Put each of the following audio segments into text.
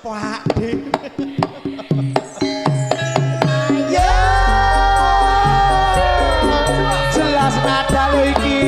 Pak De. Ayo. Jelas nada lo iki.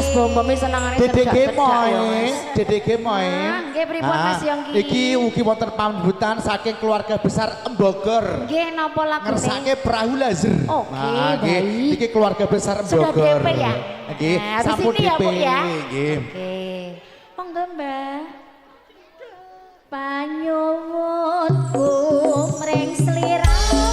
Bom-bomnya senangane DDG Moe, DDG Moe. Nggih pripun Mas Yongki? Iki ugi wonten pambutan saking keluarga besar Embogor. Nggih napa lagune? Ngersake perahu laser. Oke, nggih. baik. Iki keluarga besar Sudah Embogor. DP ya? Nggih, Nah, sampun habis ini ya, DP. Bu, ya? Nggih. Oke. Monggo Mbak. Panyuwunku mring sliramu.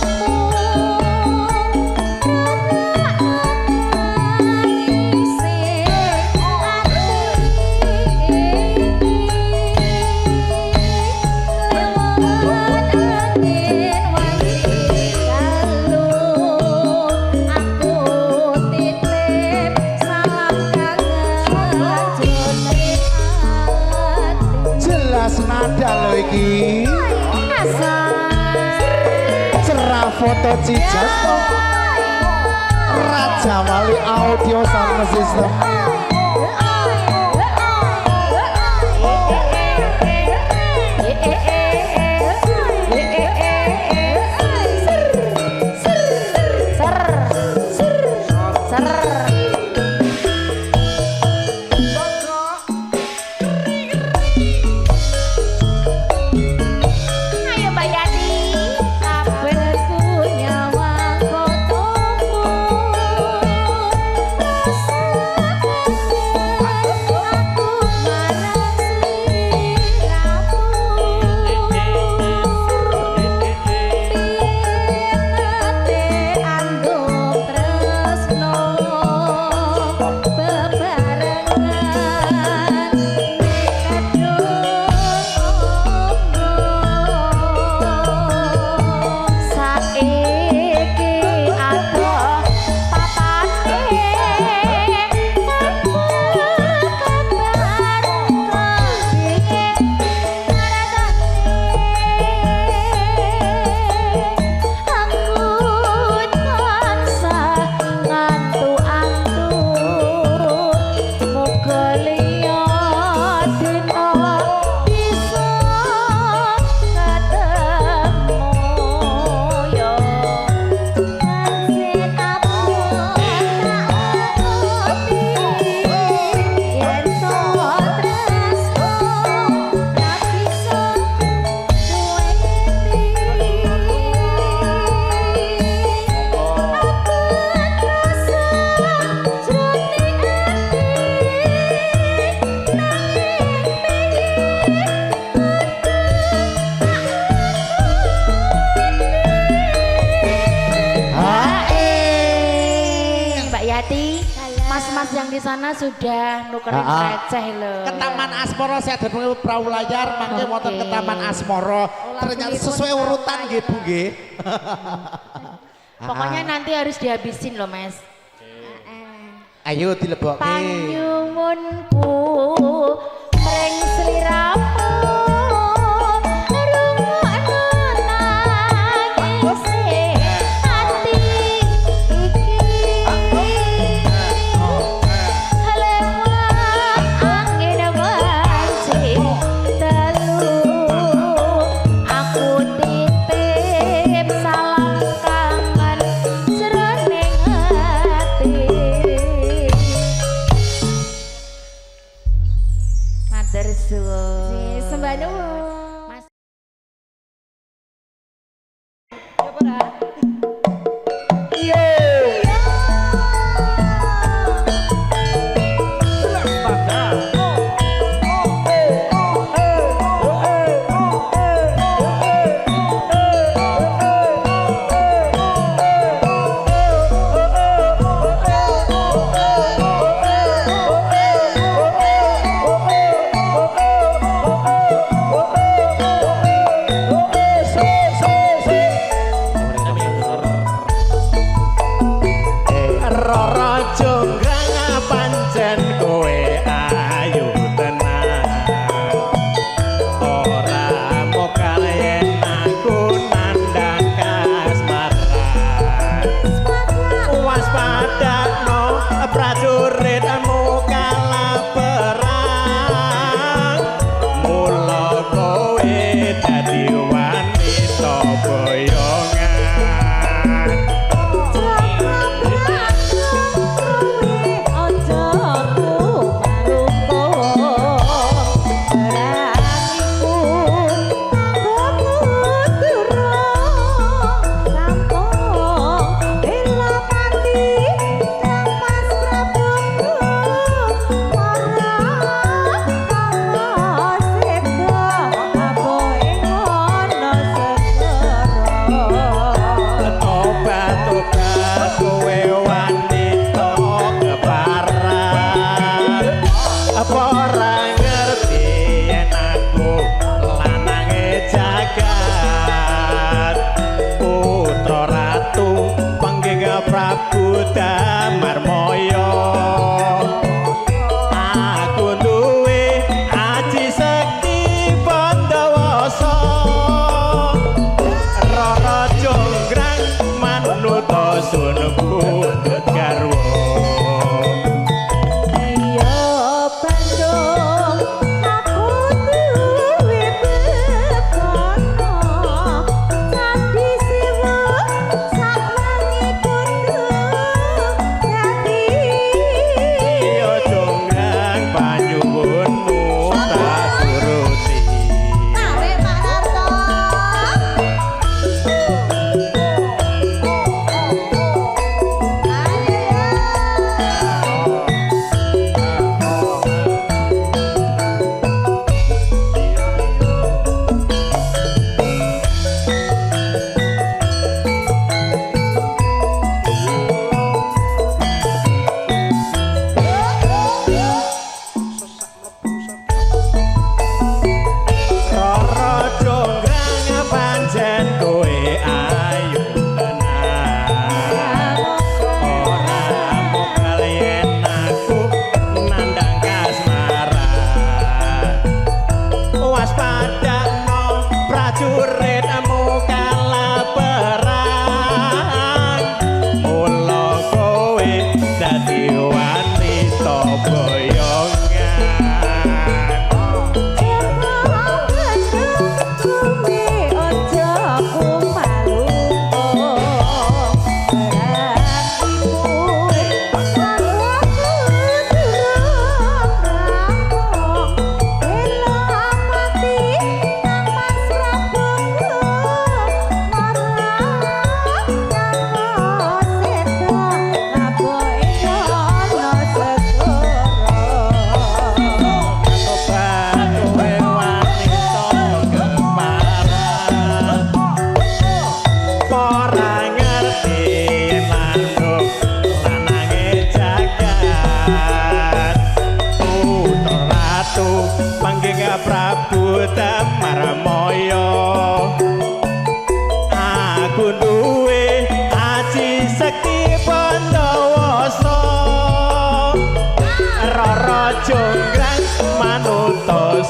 Nada lo iki cerah foto cijat Raja Wali audio sound system Yati, mas-mas yang di sana sudah nukerin receh loh. Ke Taman Asmoro saya ada perahu layar, makanya wonten ke Taman Asmoro. Ternyata sesuai urutan nggih Bu nggih. Pokoknya nanti harus dihabisin loh Mas. Ayo dilebokke. Panyumunku mreng sliramu rungokno nangise ati iki lewat angin wancing dalu aku titip salam kangen jroning ati. Matur suwun. Sembah nuwun. Mas.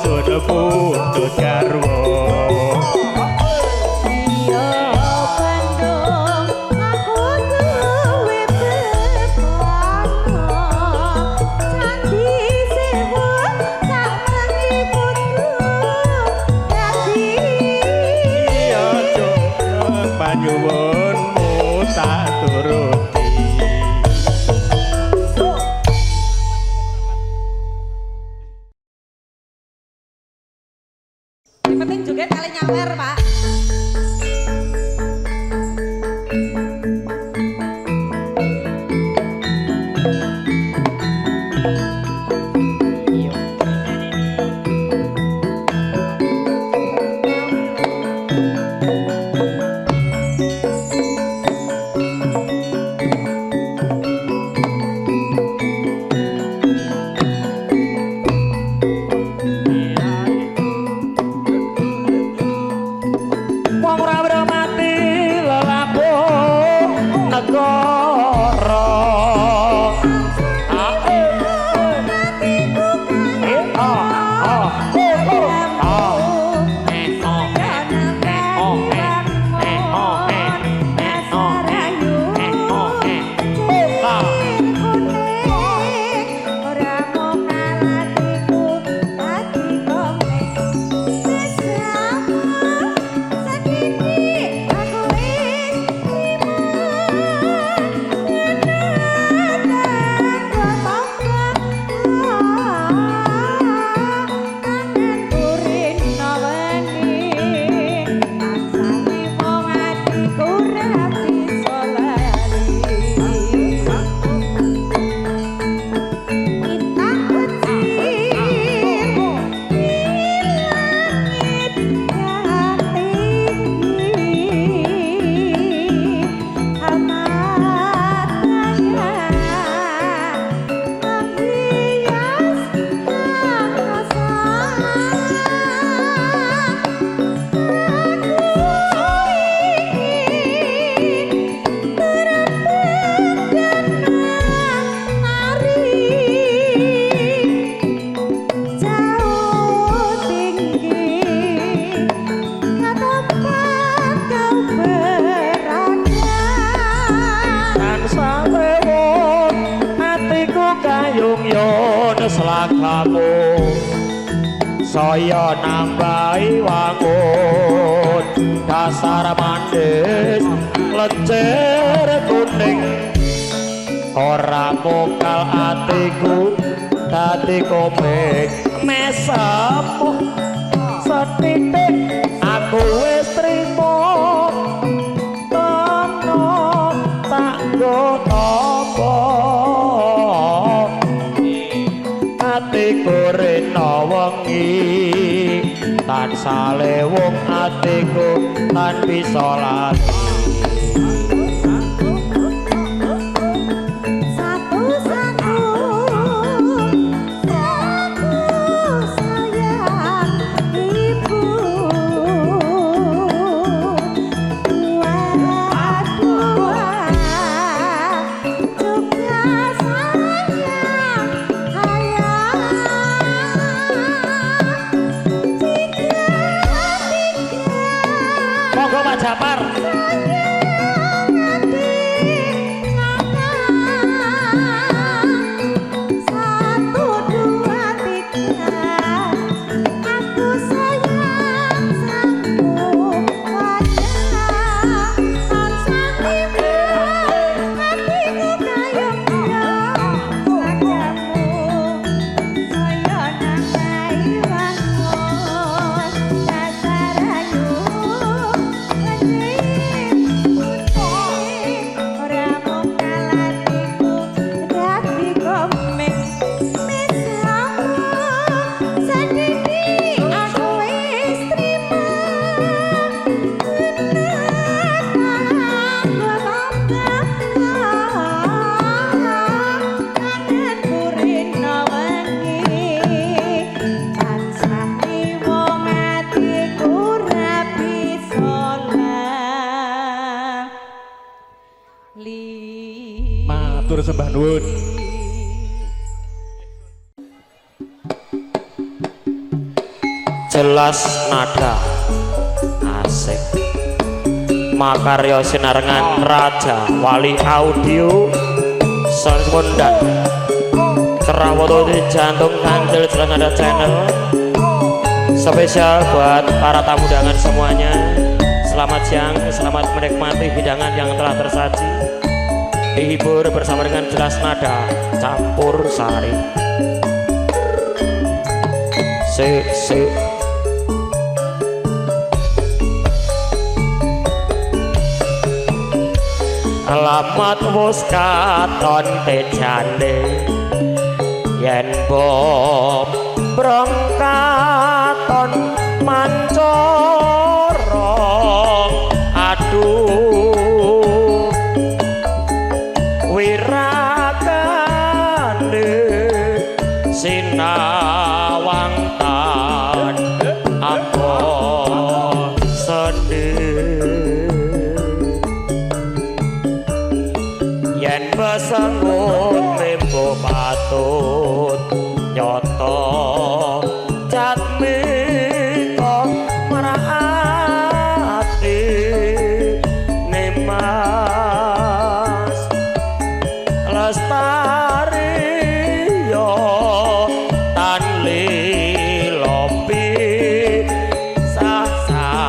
sun putut garwa nyuwunmu tak turuti. Yang penting joget kali nyawer, Pak. Selakamu saya nambahi wangun dasar mandis lecer kuning ora mokal atiku dadi komik mesemu setitik aku wis trimo tono tak nggo tampa atiku rena wengi tansah lewung atiku tan bisa lali Japar matur sembah nuwun. jelas nada asik makarya sinarengan Raja Wali Audio Sound Kondan Kerawoto di Jantung Kancil jelas nada channel spesial buat para tamu undangan semuanya. Selamat siang, selamat menikmati hidangan yang telah tersaji. Dihibur bersama dengan jelas nada campur sari. Sik. Alamat wis katon tejane yen bob brongkaton mancoro aduh wirakane sinawang tan apa sendiri yen besengut membo patut nyoto jatmi kok merahati nemas lestari yo tan lilopi sasarekmo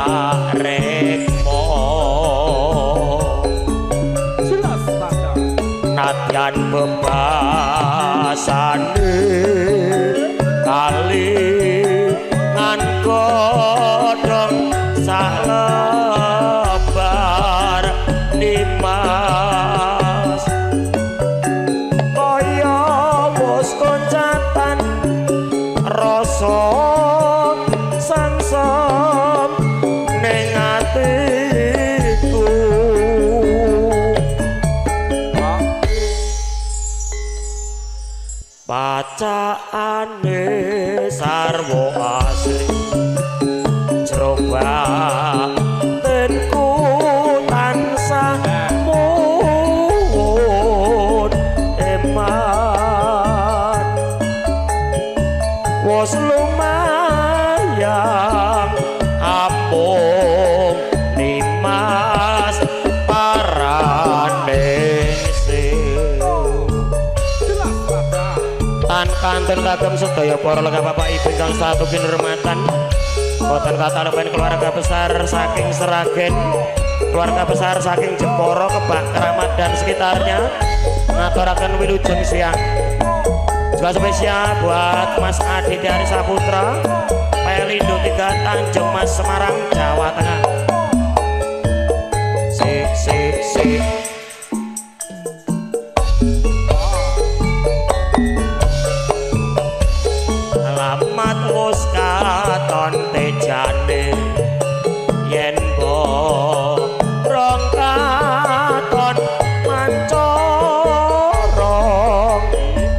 nadyan bebasane kali ngan godhong salebar dimas kaya wis koncatan rasa sangsem ning atiku bacaane sarwa asri jroba tenku tansah muwun eman wis lumayan apung nimas parane kanten kagem sedaya para lenggah bapak ibu ingkang satu kinurmatan boten katalepen keluarga besar saking Seragen, keluarga besar saking Jepara, Kebak, Keramat dan sekitarnya ngaturaken wilujeng siang juga spesial buat Mas Adi dari Saputra Pelindo 3 Tanjung Mas Semarang Jawa Tengah. Sik alamat wis katon tejane yen borong katon mancoro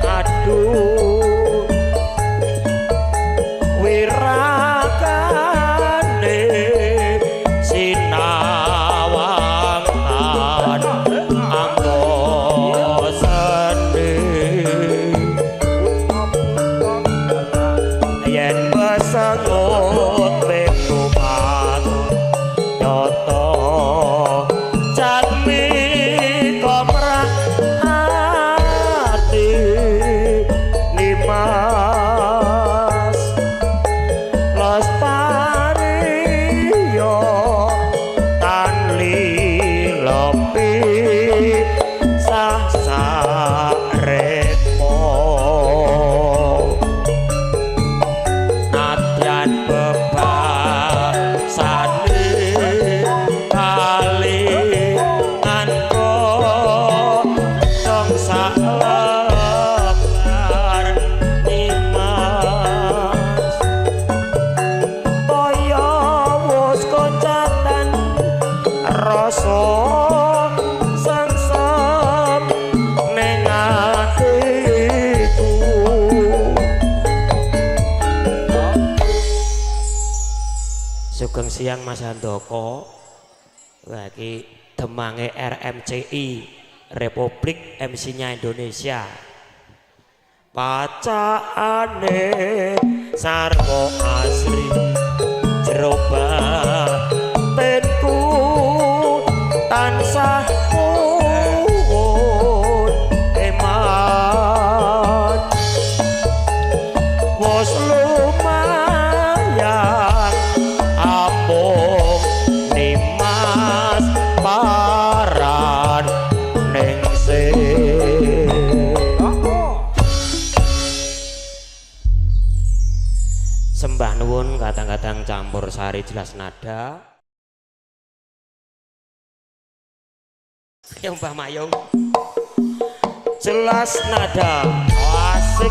aduh wirakane sinawang tan ambo sendiri yen besengut beku patut nyoto jatmi komrah hati nimas lestari yo tan lilopi sasarekmo nadyan bebasane kali ngan godhong salebar nimas kaya wis koncatan rasa sangsem ning atiku sugeng siang Mas Handoko lagi demange RMCI Republik MC-nya Indonesia bacaane sarwa asri jero batenku tansah eman wis lumayan apung nimas paran ning sembah nuwun kadang-kadang campur sari jelas nada ya Mbah Mayung jelas nada asik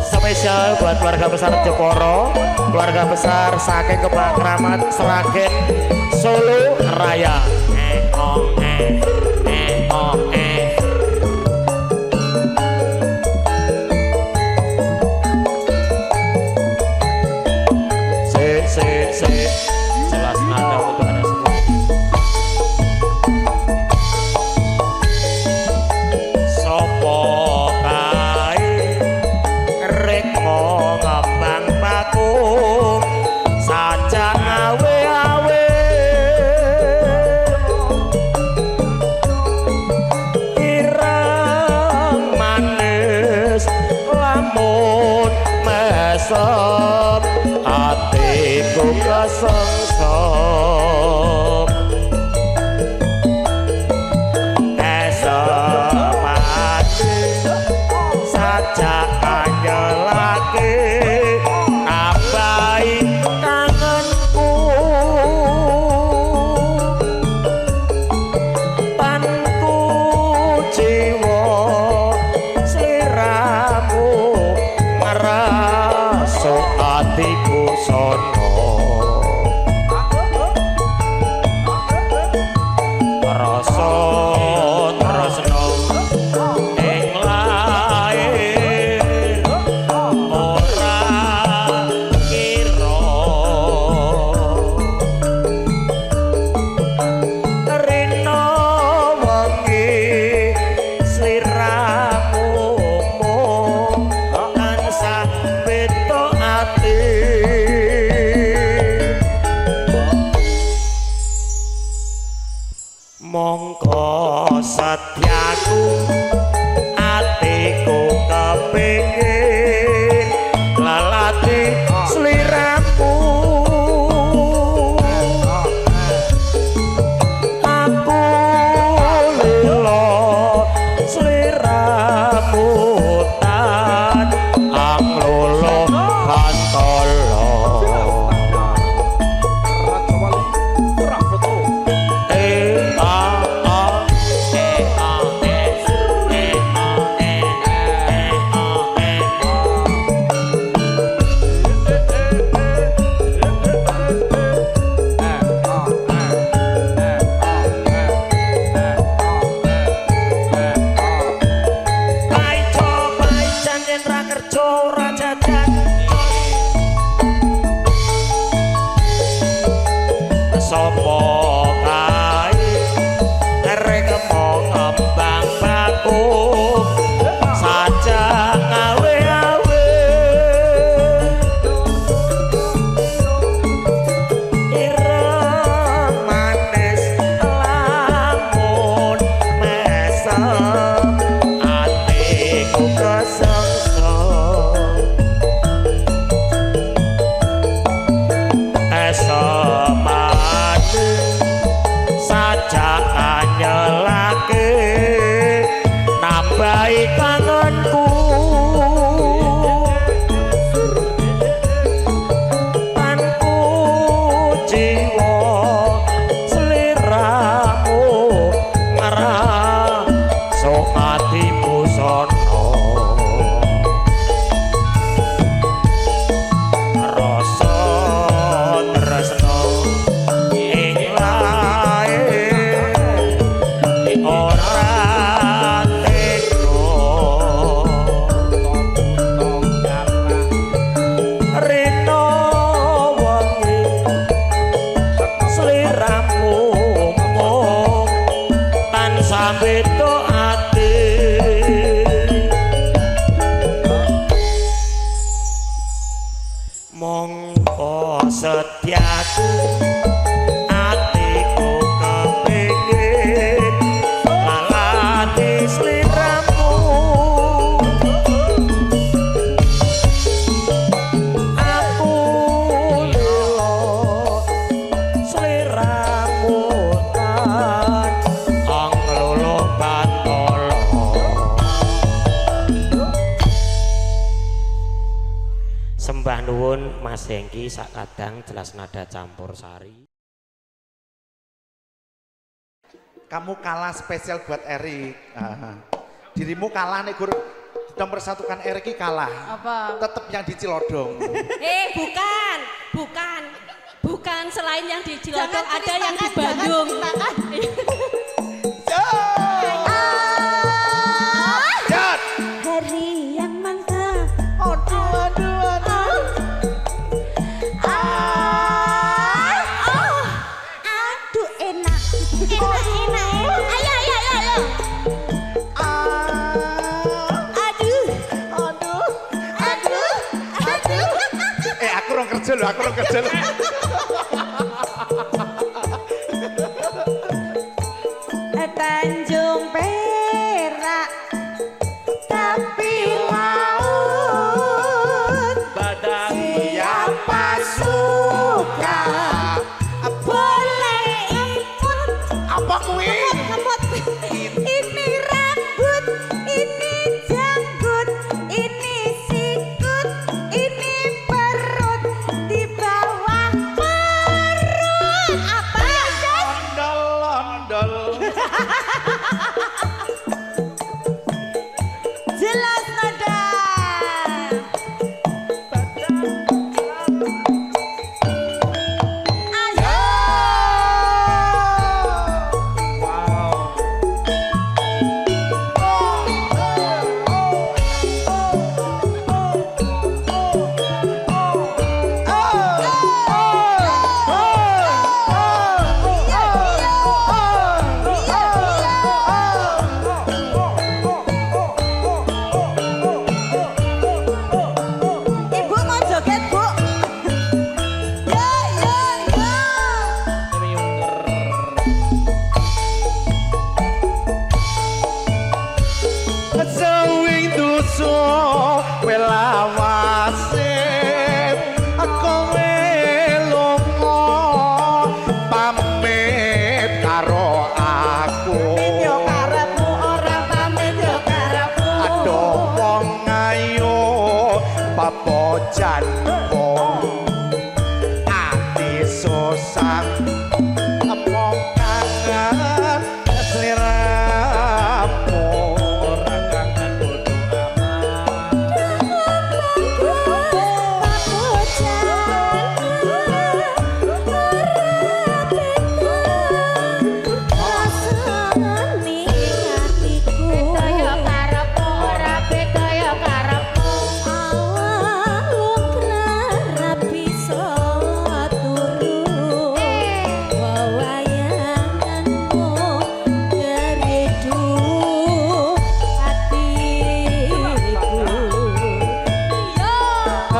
spesial buat keluarga besar Jeporo keluarga besar saking Kebak Keramat Sragen Solo Raya jelas nada untuk anda semua sopo kae rek mau ngembang paku saja awe-awe ireng manis lamun mesem hatiku kesengsem esemati saja anjelake abai kangenku tanku jiwa sliramu ngerasuk hatiku sono rasa tresno ing lair ora kira rino wengi sliramu tansah beto ati mongko satyaku atiku kepengin lalati sliramu aku lilo sliramu tan anglolo kantolo sopo kae rek mau ngembang baku saja ngawe-awe ireng manis lamun mesem atiku kesengsem esomati saja anyelake nambahi kangenku tanku jiwa sliramu ngerasuk hatimu sono rasa tresno ing lair ora teko pun Mas Hengki sak kadang jelas nada campur sari. Kamu kalah spesial buat Erik. Dirimu kalah nih guru. Sudah mempersatukan Erik kalah. Apa? Tetap yang di Cilodong. Bukan selain yang di Cilodong ada yang di Bandung. Hari yang mangga. Aduh enak. Ayo. Aku orang kerja loh. Tanjung Perak tapi laut Badan Siapa suka? boleh ikut Apa kuwi? ini rambut ini janggut ini sikut ini perut di bawah perut apa Ondol. jelas nada ayo ibu mau joget bu ya Sewing dosa welawase kowe lunga pamit karo aku yo karepmu ora pamit yo karepmu aduh wong ayo papojan ati susah emong kangen sliramu ora kangen bodo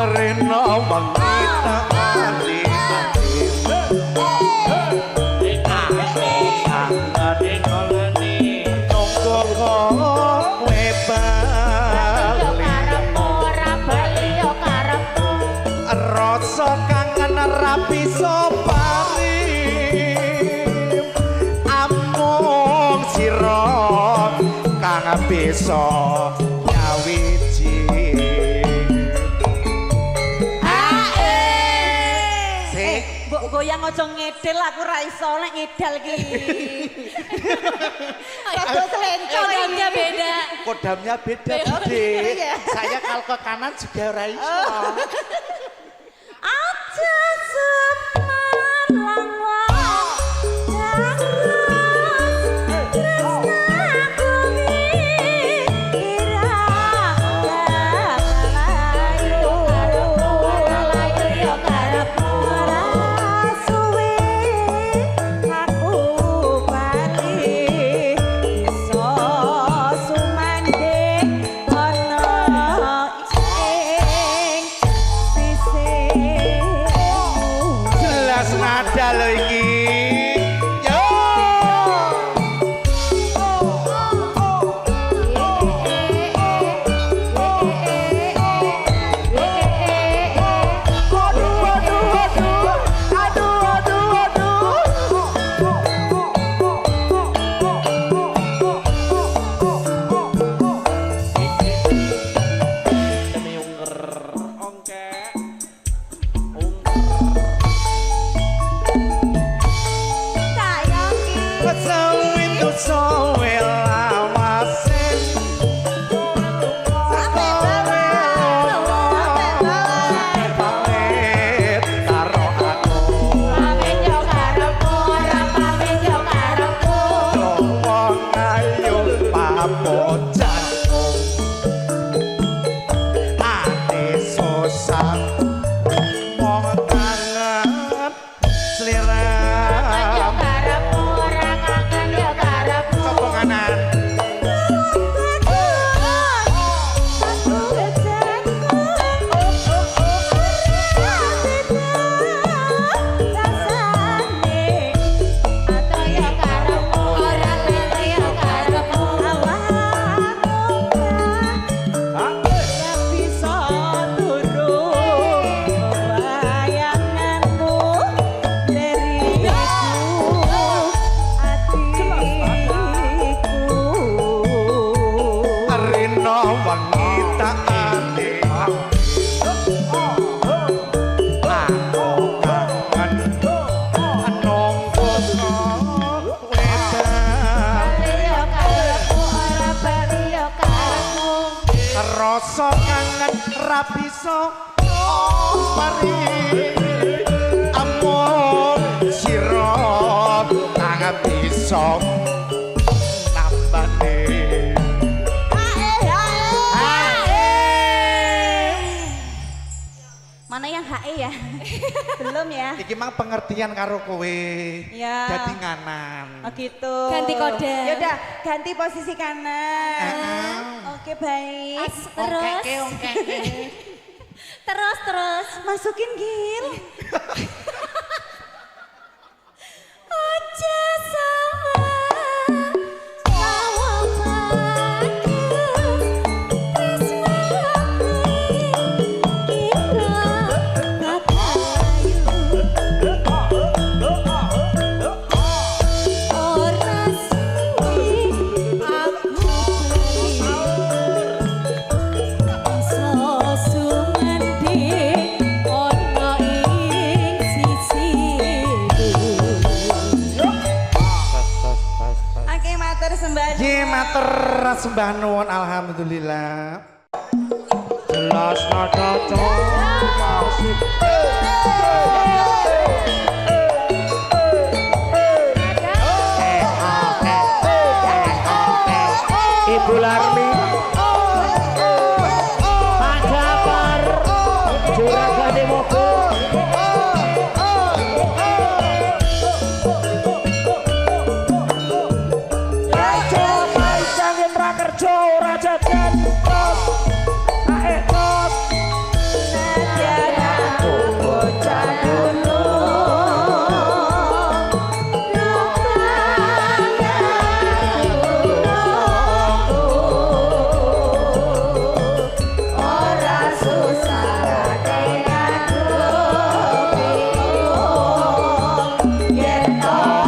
Rena mangita ati kowe rasa kangen rapi sopari amung sira kang bisa nyawiji Mbok goyang aja ngedel aku ra iso nek ngedal ki. Rada selenco Kodamnya beda. kodamnya beda Bude. Saya kalau ke kanan juga ora iso. Aja semarang Jelas nada lo rasa kangen ra bisa pari amon sira tangan bisa nambane mana yang HE ya? Belum ya? iki mang pengertian karo kowe ya. dadi nganan Oh gitu. Ganti kode. Yaudah, ganti posisi kanan. Oke, baik. Terus. Terus. Masukin Gil. Aja sama kawan bagus matur sembah nuwun alhamdulillah jelas nada masih Ibu Larmi Pak Jafar Juragan Demogo Raja dan Tos Ae Tos Nadiana bocah gunung ora susah denganku yen to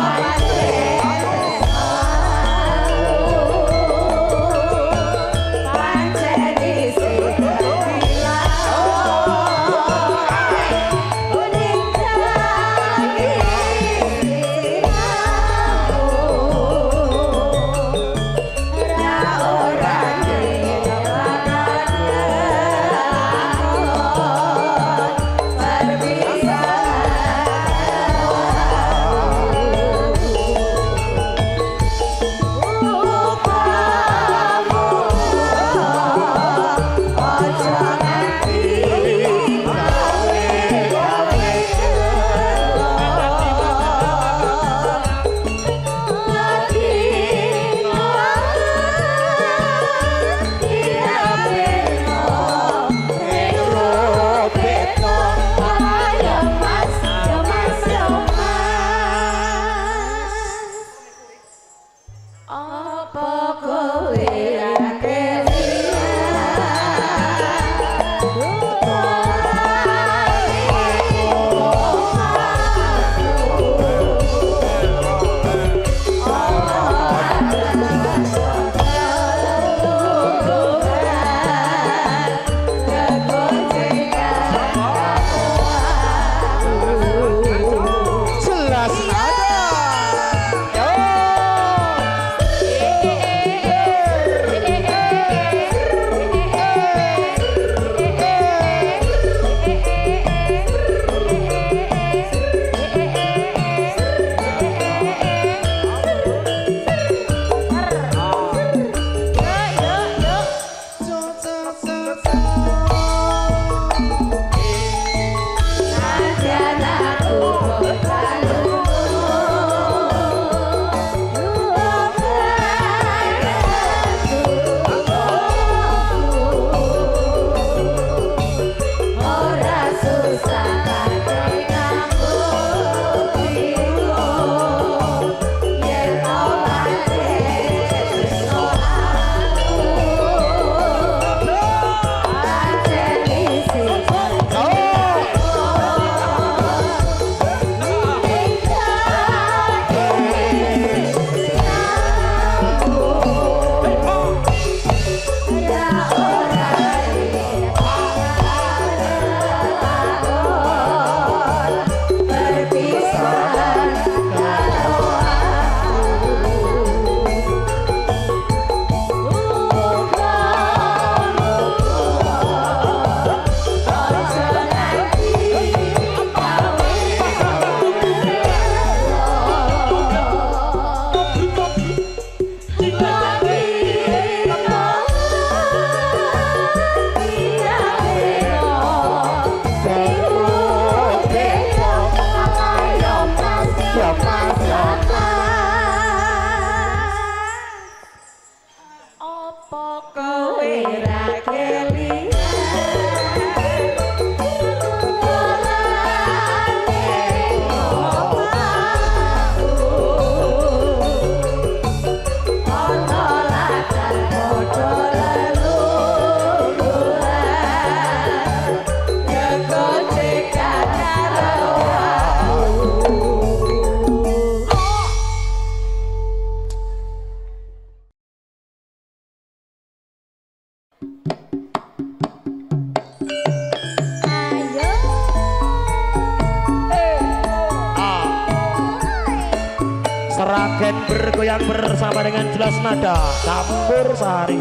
Seragen bergoyang bersama dengan jelas nada campur sari.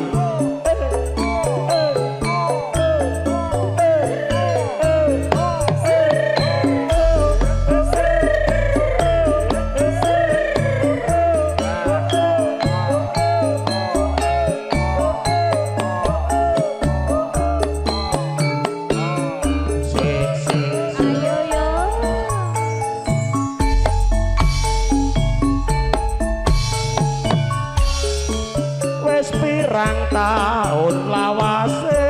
Pirang tahun lawase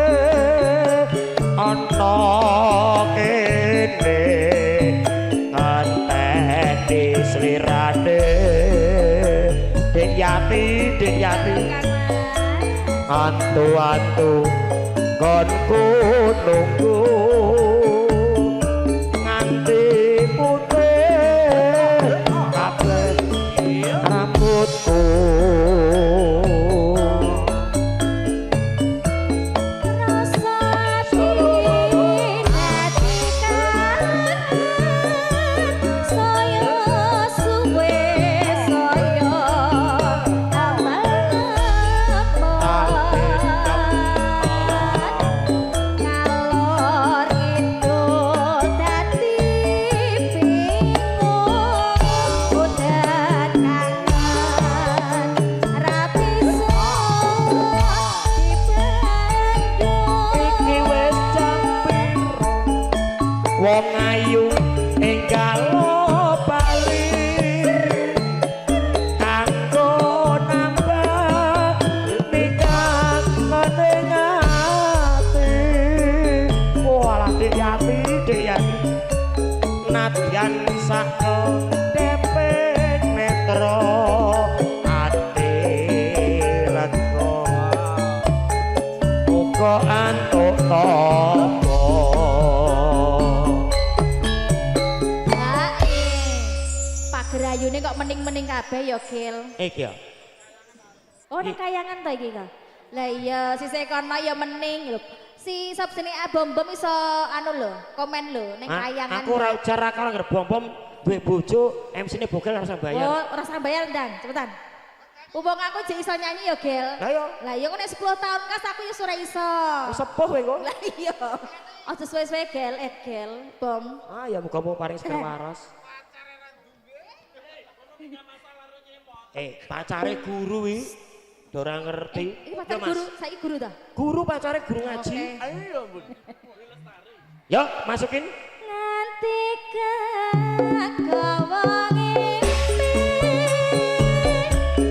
ana kene ngenteni slirane Dik Yati antu gonku nunggu nganti putih kabeh rambutku. Wong ayu enggal bali kanggo nambah nikah ning ati. Walah Dik Yati nadyan saka depek netra ati lega uga antuk tapa. Gerayune kok mening-mening kabeh ya, Gil. Iki ya. Oh, nek kayangan ta iki, Kak? Lah iya, si Sekono ya mening lho. Si sop sini bom-bom iso anu lho, komen lho ning kayangan. Aku ora ujar akal ngger bom-bom duwe bojo, MC-ne bogel ora usah bayar. Oh, ora usah bayar ndang, cepetan. Wong aku jek iso nyanyi ya, Gil. Lah iya kok nek 10 tahun kas aku ya ora iso. Sepuh kowe kok. Lah iya. Aja suwe-suwe, Gil, Gil, bom. Ah ya muga-muga paring seger waras. Pacare guru wi, ora ngerti. Iki pacar guru, saiki guru ta? Guru pacare guru ngaji. Ayo, Bun. Yuk, masukin. Nanti kawang ngimpi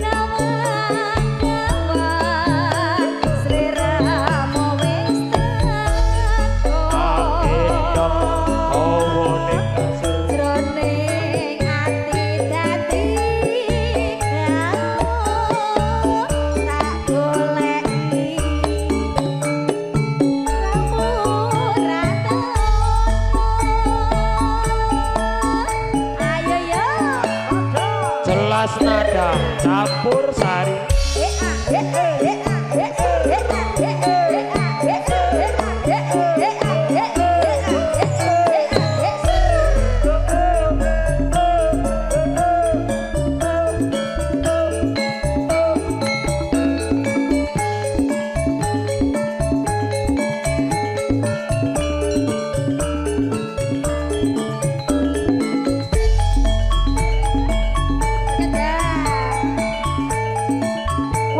nawang-nawang sliramu wis teko jroning ati dadi jelas nada campur sari.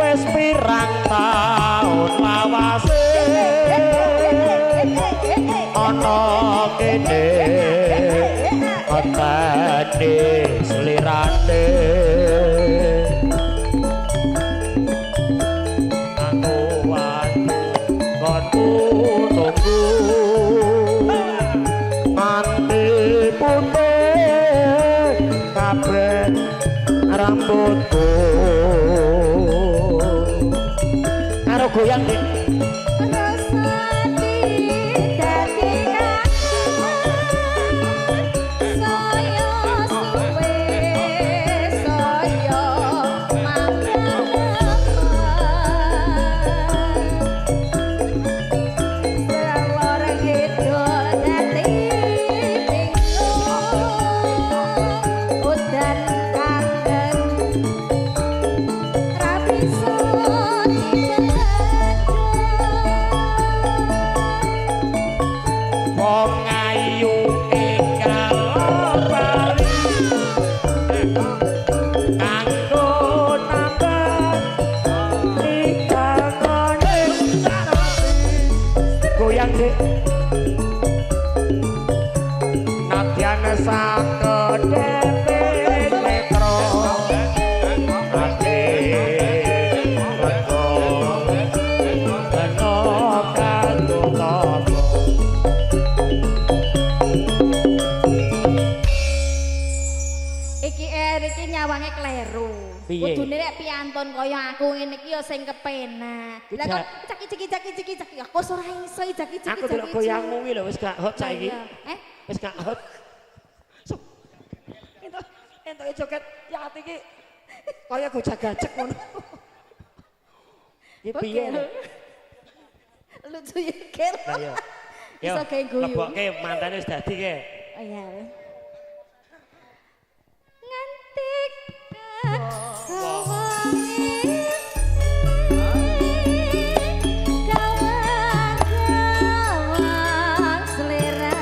Wes pirang taun lawase ana kene ngenteni slirane aku gonku tunggu nganti putih kabeh rambutku. Karo goyang Dik. Piye? Kudune nek piantun kaya aku ngene iki ya sing kepenak. Lah kok caki aku ora iso caki. Aku delok goyangmu kuwi lho wis gak hot saiki. Wis gak hot. Entuk joget ya ati iki kaya gojag-gajeg ngono. Iki piye? Lucu ya, Ger. Ayo. Iso gawe guyu. Lebokke mantane wis dadi ke. Oh iya. Ngantik kawan selera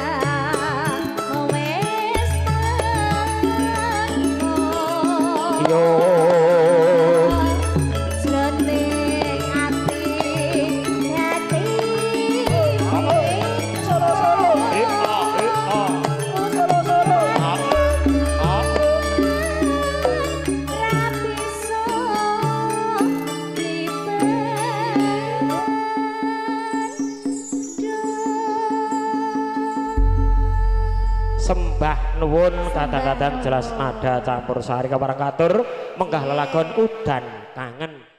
wes Yo. jroning ati Solo-solo. Sembah nuwun kadang-kadang jelas nada campur sari kaparang katur menggah lelagon udan kangen.